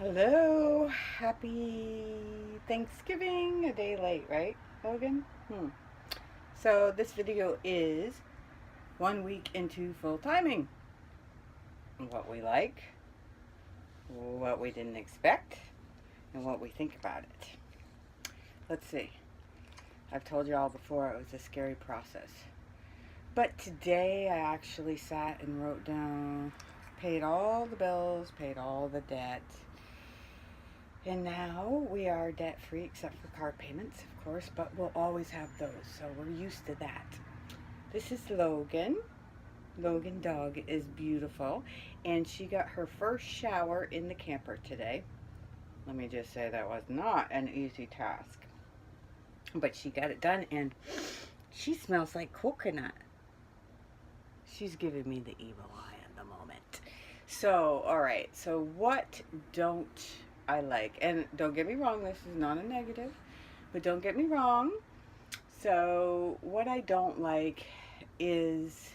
Hello, happy Thanksgiving. A day late, right, Logan? So this video is 1 week into full timing. What we like, what we didn't expect, and what we think about it. Let's see. I've told you all before it was a scary process. But today I actually sat and wrote down, paid all the bills, paid all the debt. And now we are debt free except for car payments, of course, but we'll always have those, so we're used to that. This is Logan. Logan dog is beautiful, and she got her first shower in the camper today. Let me just say that was not an easy task, but she got it done, and she smells like coconut. She's giving me the evil eye at the moment. So, all right, so what don't I like? And don't get me wrong, this is not a negative, but don't get me wrong. So, what I don't like is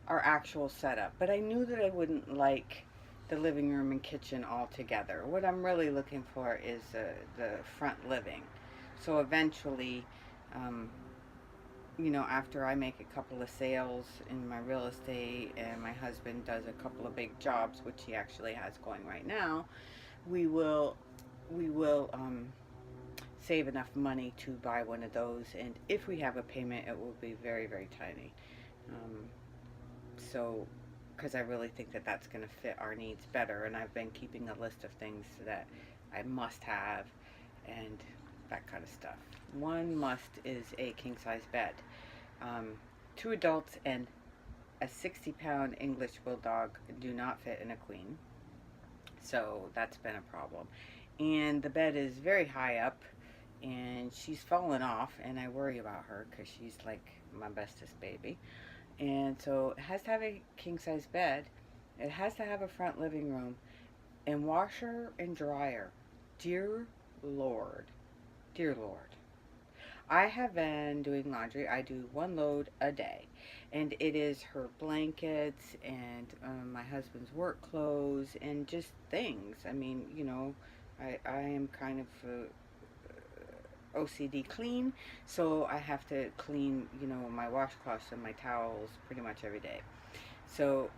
our actual setup, but I knew that I wouldn't like the living room and kitchen all together. What I'm really looking for is the front living. So, eventually, um, after I make a couple of sales in my real estate and my husband does a couple of big jobs, which he actually has going right now, we will save enough money to buy one of those. And if we have a payment, it will be very, very tiny. Um, so, because I really think that that's going to fit our needs better. And I've been keeping a list of things that I must have and that kind of stuff. One must is a king size bed. Um, 2 adults and a 60-pound English bulldog do not fit in a queen. So that's been a problem. And the bed is very high up and she's fallen off, and I worry about her because she's like my bestest baby. And so it has to have a king size bed. It has to have a front living room and washer and dryer. Dear Lord. Dear Lord. I have been doing laundry. I do one load a day, and it is her blankets and my husband's work clothes and just things. I mean, I am kind of OCD clean, so I have to clean, my washcloths and my towels pretty much every day. So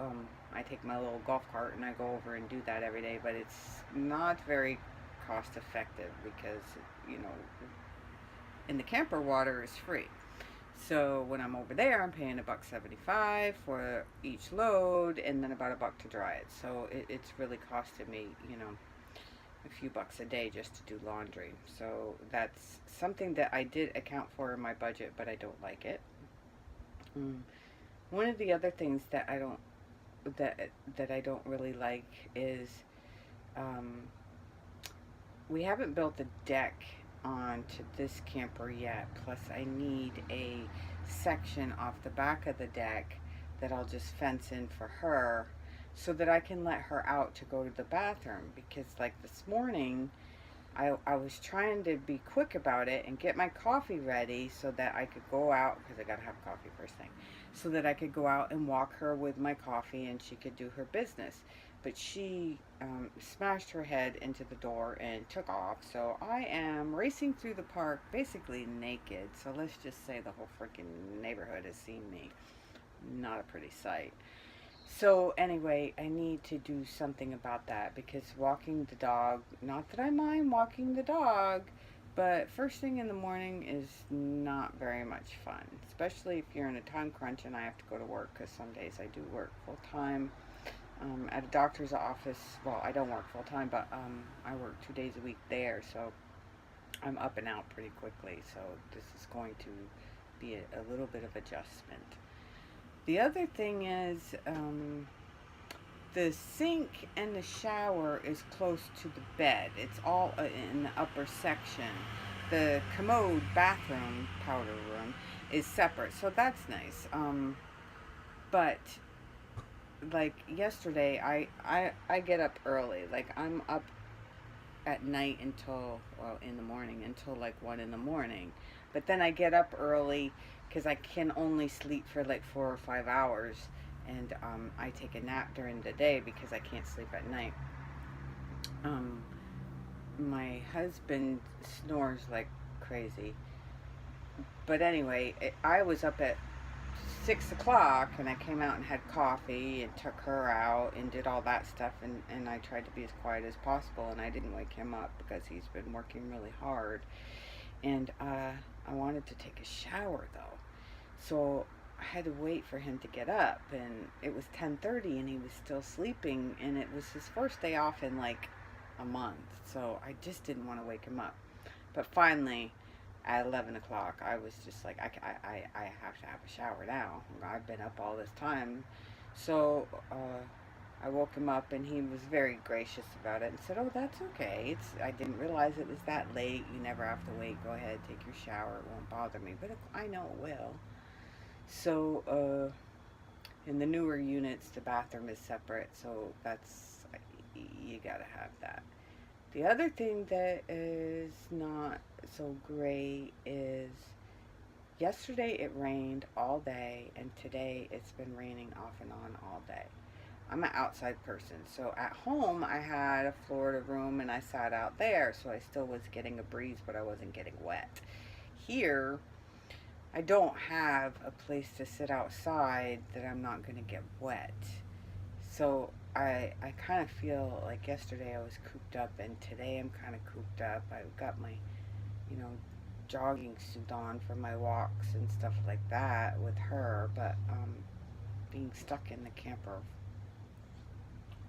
I take my little golf cart and I go over and do that every day, but it's not very cost effective because, you know, in the camper, water is free. So when I'm over there, I'm paying $1.75 for each load, and then about $1 to dry it. So it's really costing me, a few bucks a day just to do laundry. So that's something that I did account for in my budget, but I don't like it. Mm. One of the other things that I don't really like is um, we haven't built a deck onto this camper yet. Plus, I need a section off the back of the deck that I'll just fence in for her so that I can let her out to go to the bathroom. Because, like this morning, I was trying to be quick about it and get my coffee ready so that I could go out, because I gotta have coffee first thing, so that I could go out and walk her with my coffee and she could do her business. But she smashed her head into the door and took off. So I am racing through the park basically naked. So let's just say the whole freaking neighborhood has seen me. Not a pretty sight. So anyway, I need to do something about that because walking the dog, not that I mind walking the dog, but first thing in the morning is not very much fun, especially if you're in a time crunch and I have to go to work, because some days I do work full time at a doctor's office. Well, I don't work full time, but I work 2 days a week there, so I'm up and out pretty quickly. So this is going to be a little bit of adjustment. The other thing is the sink and the shower is close to the bed. It's all in the upper section. The commode bathroom, powder room, is separate, so that's nice. But like yesterday, I get up early. Like I'm up at night until, well, in the morning until like 1 in the morning. But then I get up early because I can only sleep for like 4 or 5 hours, and I take a nap during the day because I can't sleep at night. Um, my husband snores like crazy. But anyway, I was up at 6 o'clock and I came out and had coffee and took her out and did all that stuff, and I tried to be as quiet as possible, and I didn't wake him up because he's been working really hard. And I wanted to take a shower though. So I had to wait for him to get up, and it was 10:30 and he was still sleeping, and it was his first day off in like a month. So I just didn't want to wake him up. But finally, at 11 o'clock, I was just like, I have to have a shower now. I've been up all this time. So I woke him up, and he was very gracious about it and said, "Oh, that's okay. I didn't realize it was that late. You never have to wait. Go ahead, take your shower. It won't bother me." But I know it will. So in the newer units, the bathroom is separate. So you gotta have that. The other thing that is not so great is yesterday it rained all day, and today it's been raining off and on all day. I'm an outside person, so at home I had a Florida room and I sat out there, so I still was getting a breeze, but I wasn't getting wet. Here, I don't have a place to sit outside that I'm not going to get wet. So I kind of feel like yesterday I was cooped up, and today I'm kind of cooped up. I've got my, you know, jogging suit on for my walks and stuff like that with her, but being stuck in the camper,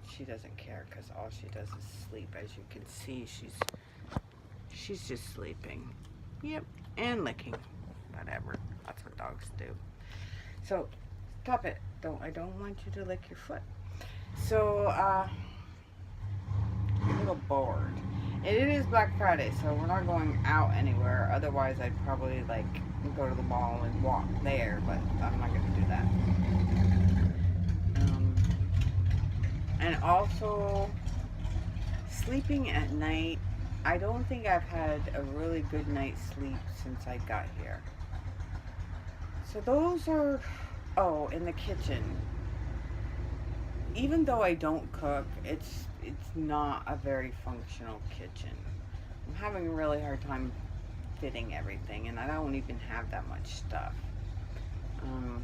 she doesn't care because all she does is sleep. As you can see, she's just sleeping. Yep, and licking. Whatever. That's what dogs do. So stop it. I don't want you to lick your foot. So I'm a little bored. And it is Black Friday, so we're not going out anywhere. Otherwise, I'd probably like go to the mall and walk there, but I'm not going to do that. Um, and also, sleeping at night. I don't think I've had a really good night's sleep since I got here. So those are. Oh, in the kitchen. Even though I don't cook, it's not a very functional kitchen. I'm having a really hard time fitting everything, and I don't even have that much stuff. Um,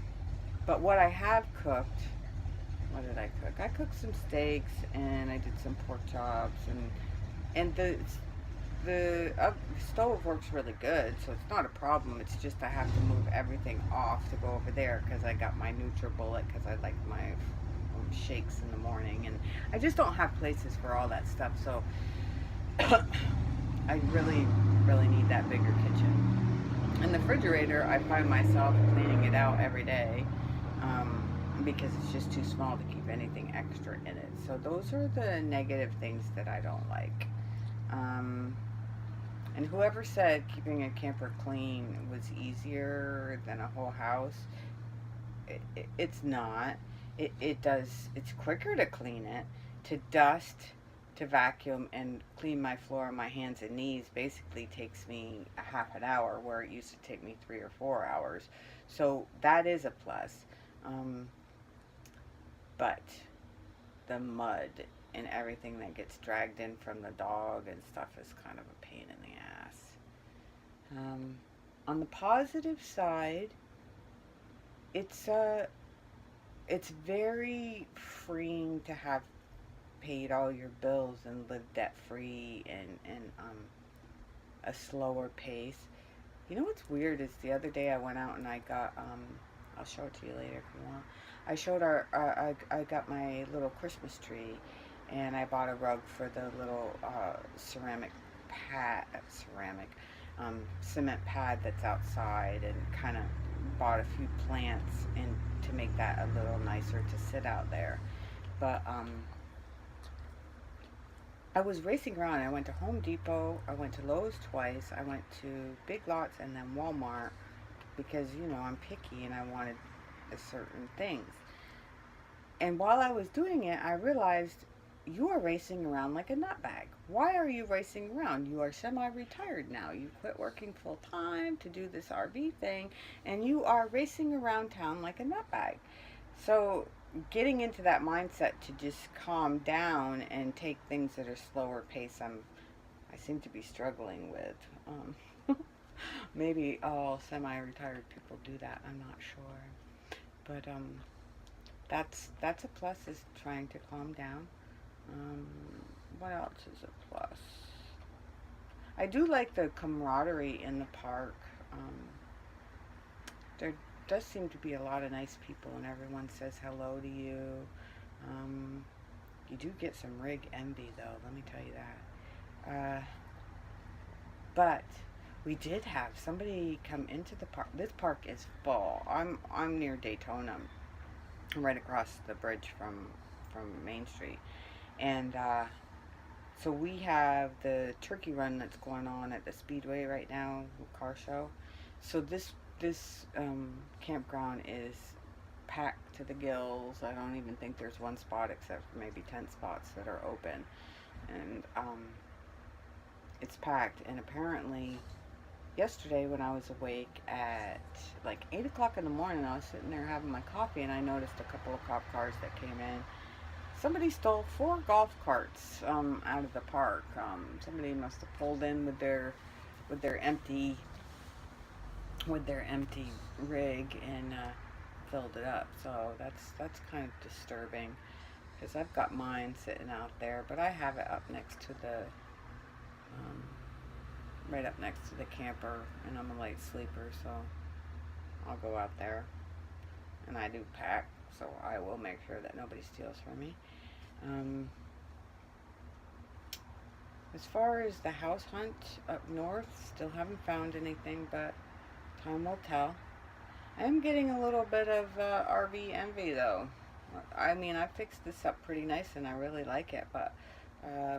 but what I have cooked, what did I cook? I cooked some steaks, and I did some pork chops, and the stove works really good, so it's not a problem. It's just I have to move everything off to go over there because I got my NutriBullet because I like my shakes in the morning, and I just don't have places for all that stuff. So I really need that bigger kitchen. And the refrigerator, I find myself cleaning it out every day because it's just too small to keep anything extra in it. So those are the negative things that I don't like. And whoever said keeping a camper clean was easier than a whole house, it's not. It's quicker to clean it, to dust, to vacuum, and clean my floor on my hands and knees basically takes me a half an hour, where it used to take me 3 or 4 hours. So that is a plus. Um, but the mud and everything that gets dragged in from the dog and stuff is kind of a pain in the ass. On the positive side, it's it's very freeing to have paid all your bills and live debt free, and a slower pace. You know what's weird is the other day I went out and I got I'll show it to you later if you want. I got my little Christmas tree, and I bought a rug for the little cement pad that's outside, and kind of bought a few plants and to make that a little nicer to sit out there. But I was racing around. I went to Home Depot, I went to Lowe's twice, I went to Big Lots, and then Walmart because I'm picky and I wanted certain things. And while I was doing it, I realized you are racing around like a nutbag. Why are you racing around? You are semi-retired now. You quit working full time to do this RV thing, and you are racing around town like a nutbag. So getting into that mindset to just calm down and take things at a slower pace, I seem to be struggling with. Maybe all semi-retired people do that. I'm not sure, but that's a plus, is trying to calm down. Um, what else is a plus? I do like the camaraderie in the park. Um, there does seem to be a lot of nice people, and everyone says hello to you. Um, you do get some rig envy, though. Let me tell you that. But we did have somebody come into the park. This park is full. I'm near Daytona, right across the bridge from Main Street, and so we have the turkey run that's going on at the Speedway right now, car show. So this campground is packed to the gills. I don't even think there's one spot except for maybe 10 spots that are open, and it's packed. And apparently, yesterday when I was awake at like 8 o'clock in the morning, I was sitting there having my coffee, and I noticed a couple of cop cars that came in. Somebody stole 4 golf carts out of the park. Somebody must have pulled in with their empty rig and filled it up. So that's kind of disturbing, because I've got mine sitting out there, but I have it up next to the right up next to the camper, and I'm a light sleeper, so I'll go out there, and I do pack, so I will make sure that nobody steals from me. Um, as far as the house hunt up north, still haven't found anything, but time will tell. I am getting a little bit of RV envy, though. I mean, I fixed this up pretty nice, and I really like it, but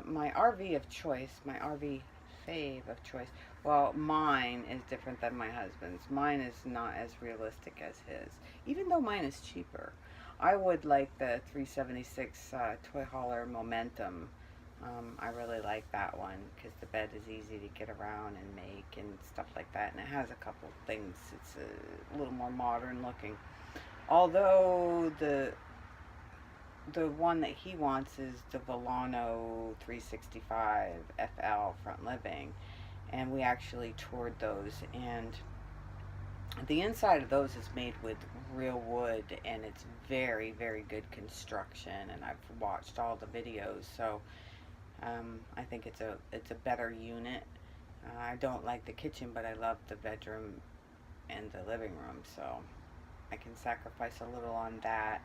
my RV of choice, my RV fave of choice, well, mine is different than my husband's. Mine is not as realistic as his, even though mine is cheaper. I would like the 376 Toy Hauler Momentum. I really like that one because the bed is easy to get around and make and stuff like that, and it has a couple things. It's a little more modern looking. Although the one that he wants is the Volano 365 FL Front Living, and we actually toured those, and the inside of those is made with real wood, and it's very, very good construction, and I've watched all the videos, so I think it's a better unit. I don't like the kitchen, but I love the bedroom and the living room, so I can sacrifice a little on that.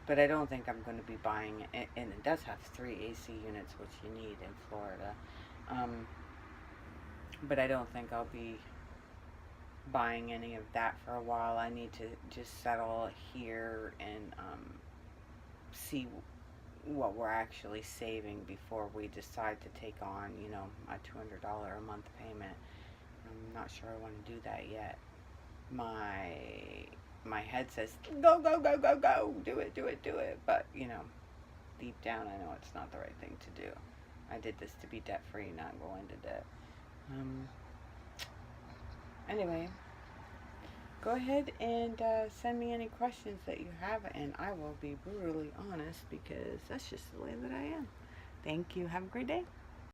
But I don't think I'm going to be buying it, and it does have 3 AC units, which you need in Florida. But I don't think I'll be buying any of that for a while. I need to just settle here and see what we're actually saving before we decide to take on, a $200 a month payment. I'm not sure I want to do that yet. My head says, go, go, go, go, go, do it, do it, do it. But, deep down I know it's not the right thing to do. I did this to be debt-free, not go into debt. Anyway, go ahead and send me any questions that you have, and I will be brutally honest, because that's just the way that I am. Thank you. Have a great day.